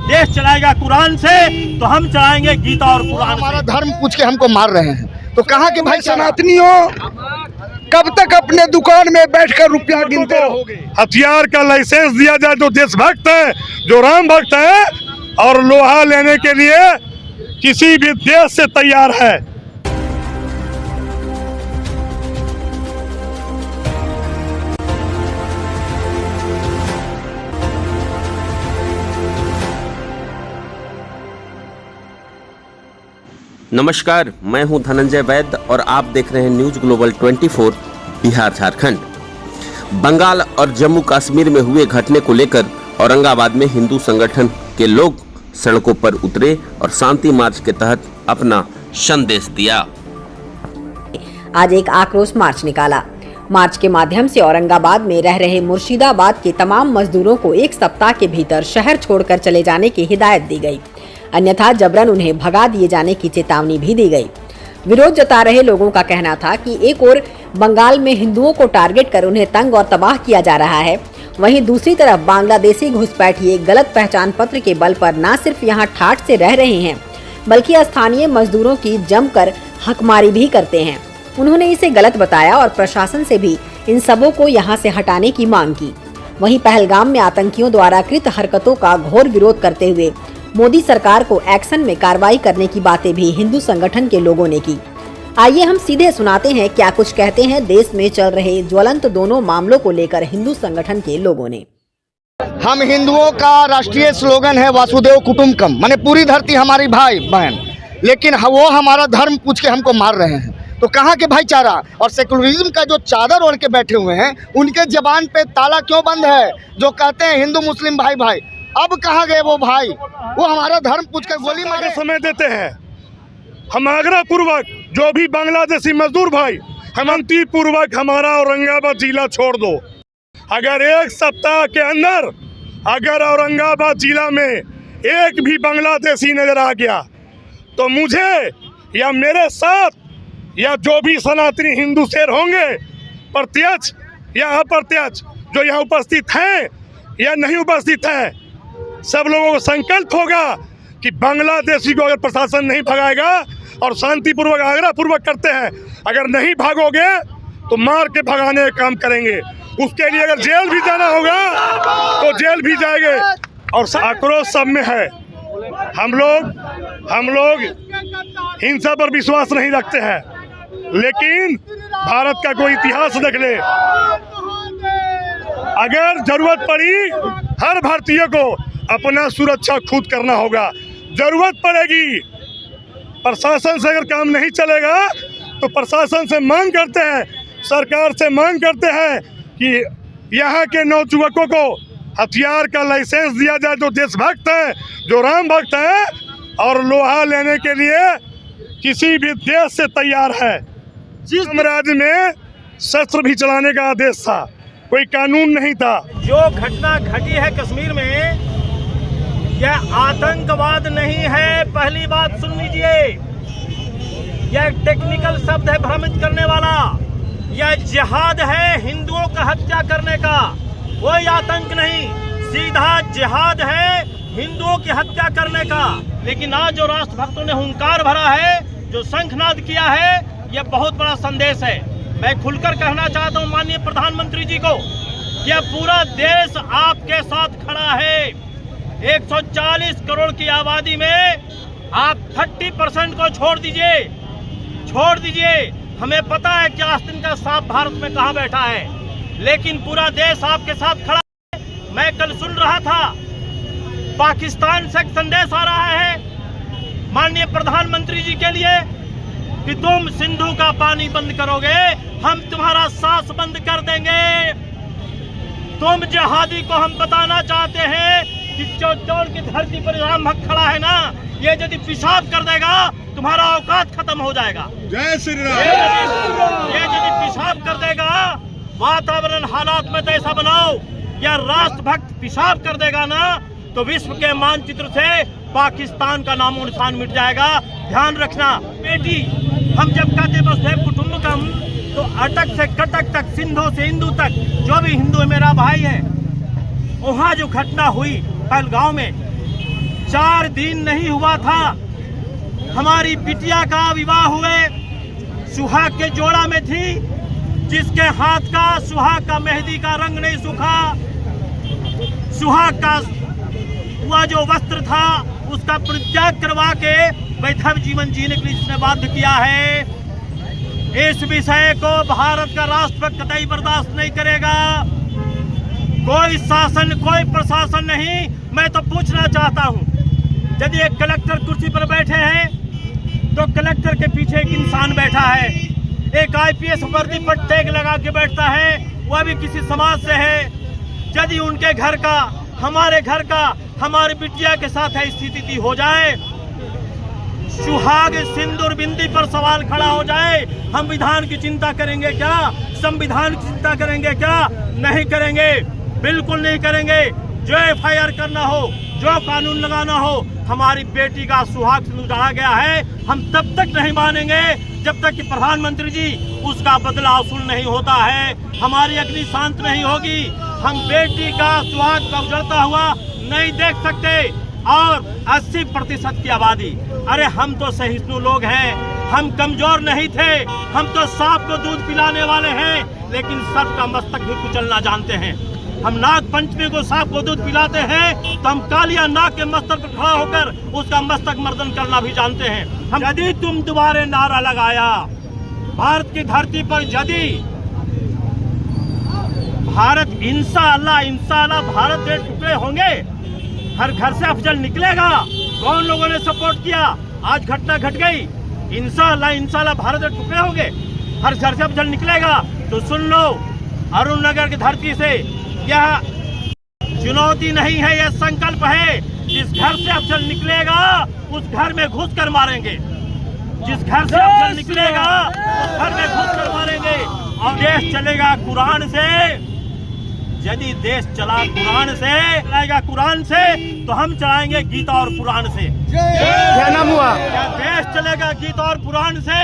देश चलाएगा कुरान से, तो हम चलाएंगे गीता और कुरान। हमारा धर्म पूछ के हमको मार रहे हैं, तो कहाँ के भाई सनातनी हो? कब तक अपने दुकान में बैठकर रुपया गिनते रहोगे? हथियार का लाइसेंस दिया जाए जो देशभक्त है, जो राम भक्त है, और लोहा लेने के लिए किसी भी देश से तैयार है। नमस्कार, मैं हूं धनंजय वैद्य और आप देख रहे हैं न्यूज ग्लोबल 24 बिहार झारखंड। बंगाल और जम्मू कश्मीर में हुए घटने को लेकर औरंगाबाद में हिंदू संगठन के लोग सड़कों पर उतरे और शांति मार्च के तहत अपना संदेश दिया। आज एक आक्रोश मार्च निकाला। मार्च के माध्यम से औरंगाबाद में रह रहे मुर्शिदाबाद के तमाम मजदूरों को एक सप्ताह के भीतर शहर छोड़कर चले जाने की हिदायत दी गई, अन्यथा जबरन उन्हें भगा दिए जाने की चेतावनी भी दी गई। विरोध जता रहे लोगों का कहना था कि एक ओर बंगाल में हिंदुओं को टारगेट कर उन्हें तंग और तबाह किया जा रहा है, वहीं दूसरी तरफ बांग्लादेशी घुसपैठिए गलत पहचान पत्र के बल पर न सिर्फ यहां ठाठ से रह रहे हैं, बल्कि स्थानीय मजदूरों की जमकर हकमारी भी करते हैं। उन्होंने इसे गलत बताया और प्रशासन से भी इन सबों को यहां से हटाने की मांग की। वहीं पहलगाम में आतंकियों द्वारा कृत हरकतों का घोर विरोध करते हुए मोदी सरकार को एक्शन में कार्रवाई करने की बातें भी हिंदू संगठन के लोगों ने की। आइए हम सीधे सुनाते हैं क्या कुछ कहते हैं देश में चल रहे ज्वलंत दोनों मामलों को लेकर हिंदू संगठन के लोगों ने। हम हिंदुओं का राष्ट्रीय स्लोगन है वासुदेव कुटुंबकम, माने पूरी धरती हमारी भाई बहन, लेकिन वो हमारा धर्म पूछ के हमको मार रहे हैं, तो कहाँ के भाईचारा? और सेकुलरिज्म का जो चादर ओढ़ के बैठे हुए हैं, उनके जबान पे ताला क्यों बंद है? जो कहते हैं हिंदू मुस्लिम भाई भाई, अब कहाँ गए वो भाई? वो हमारा धर्म पूछ कर गोली मारे। समय देते हैं हम आग्रह पूर्वक, जो भी बांग्लादेशी मजदूर भाई, हमंती पूर्वक हमारा औरंगाबाद जिला छोड़ दो। अगर एक सप्ताह के अंदर अगर औरंगाबाद जिला में एक भी बांग्लादेशी नजर आ गया, तो मुझे या मेरे साथ या जो भी सनातनी हिंदू शेर होंगे, प्रत्यक्ष या अप्रत्यक्ष, जो यहाँ उपस्थित हैं या नहीं उपस्थित हैं, सब लोगों को संकल्प होगा कि बांग्लादेशी को अगर प्रशासन नहीं भगाएगा, और शांतिपूर्वक आग्रह पूर्वक करते हैं, अगर नहीं भागोगे तो मार के भगाने का काम करेंगे। उसके लिए अगर जेल भी जाना होगा तो जेल भी जाएंगे। और आक्रोश सब में है। हम लोग हिंसा पर विश्वास नहीं रखते हैं, लेकिन भारत का कोई इतिहास देख ले, अगर जरूरत पड़ी हर भारतीय को अपना सुरक्षा खुद करना होगा। जरूरत पड़ेगी, प्रशासन से अगर काम नहीं चलेगा तो प्रशासन से मांग करते हैं, सरकार से मांग करते हैं कि यहाँ के नौजुवकों को हथियार का लाइसेंस दिया जाए जो देशभक्त है, जो राम भक्त है, और लोहा लेने के लिए किसी भी देश से तैयार है। जिस राज्य में शस्त्र भी चलाने का आदेश था, कोई कानून नहीं था। जो घटना घटी है कश्मीर में, यह आतंकवाद नहीं है। पहली बात सुन लीजिए, यह टेक्निकल शब्द है भ्रमित करने वाला। यह जिहाद है, हिंदुओं का हत्या करने का, कोई आतंक नहीं, सीधा जिहाद है हिंदुओं की हत्या करने का। लेकिन आज जो राष्ट्रभक्तों ने हुंकार भरा है, जो शंखनाद किया है, यह बहुत बड़ा संदेश है। मैं खुलकर कहना चाहता हूं माननीय प्रधानमंत्री जी को, यह पूरा देश आपके साथ खड़ा है। 140 करोड़ की आबादी में आप 30% को छोड़ दीजिए। हमें पता है कि आस्तीन का सांप भारत में कहां बैठा है, लेकिन पूरा देश आपके साथ खड़ा है। मैं कल सुन रहा था, पाकिस्तान से एक संदेश आ रहा है माननीय प्रधानमंत्री जी के लिए कि तुम सिंधु का पानी बंद करोगे, हम तुम्हारा सांस बंद कर देंगे। तुम जिहादी को हम बताना चाहते हैं कि चौड़ की धरती पर राम भक्त खड़ा है ना, ये यदि पेशाब कर देगा तुम्हारा औकात खत्म हो जाएगा। जय श्री राम। ये यदि पेशाब कर देगा, वातावरण हालात में तो ऐसा बनाओ, या राष्ट्रभक्त पेशाब कर देगा ना, तो विश्व के मानचित्र से पाकिस्तान का नामो निशान मिट जाएगा। ध्यान रखना बेटी, हम जब कहते वसुधैव कुटुंबकम, तो अटक से कटक तक, सिंधु से हिंदू तक, जो भी हिंदू है मेरा भाई है। वहाँ जो घटना हुई पहलगांव में, 4 दिन नहीं हुआ था हमारी बिटिया का विवाह हुए, सुहाग के जोड़ा में थी, जिसके हाथ का सुहाग का मेहंदी का रंग नहीं सूखा, सुहाग का वह जो वस्त्र था उसका परित्याग करवा के वैधव जीवन जीने के लिए जिसने बाध्य किया है, इस विषय को भारत का राष्ट्र कतई बर्दाश्त नहीं करेगा। कोई शासन, कोई प्रशासन नहीं। मैं तो पूछना चाहता हूं, यदि एक कलेक्टर कुर्सी पर बैठे हैं तो कलेक्टर के पीछे एक इंसान बैठा है, एक आईपीएस वर्दी पर टैग लगा के बैठता है, वह भी किसी समाज से है। यदि उनके घर का, हमारे घर का, हमारी बिटिया के साथ स्थिति हो जाए, सुहाग सिंदूर बिंदी पर सवाल खड़ा हो जाए, हम विधान की चिंता करेंगे क्या? संविधान की चिंता करेंगे क्या? नहीं करेंगे, बिल्कुल नहीं करेंगे। जो एफआईआर करना हो, जो कानून लगाना हो, हमारी बेटी का सुहाग सिंदूर डाला गया है, हम तब तक नहीं मानेंगे जब तक कि प्रधानमंत्री जी उसका बदला वसूल नहीं होता है, हमारी अग्नि शांत नहीं होगी। हम बेटी का सुहाग का उजड़ता हुआ नहीं देख सकते। और 80% की आबादी, अरे हम तो सहिष्णु लोग हैं, हम कमजोर नहीं थे, हम तो सांप को दूध पिलाने वाले हैं, लेकिन सर्प का मस्तक भी कुचलना जानते हैं। हम नाग पंचमी को सांप को दूध पिलाते हैं तो हम कालिया नाग के मस्तक पर खड़ा होकर उसका मस्तक मर्दन करना भी जानते हैं। हम यदि तुम दोबारा नारा लगाया भारत की धरती पर, यदि भारत इंशाअल्लाह भारत के टुकड़े होंगे, हर घर से अफजल निकलेगा। कौन लोगों ने सपोर्ट किया? आज घटना घट गई, इंशाअल्लाह भारत के टुकड़े होंगे, हर घर से अफजल निकलेगा। तो सुन लो, अरुण नगर की धरती से यह चुनौती नहीं है, यह संकल्प है। जिस घर से अफजल निकलेगा उस घर में घुस कर मारेंगे, जिस घर से अफजल निकलेगा उस घर में घुस कर मारेंगे। और देश चलेगा कुरान से। यदि देश चला कुरान से, चलाएगा कुरान से, तो हम चलाएंगे गीता और कुरान से। क्या नाम हुआ? देश चलेगा गीता और कुरान से,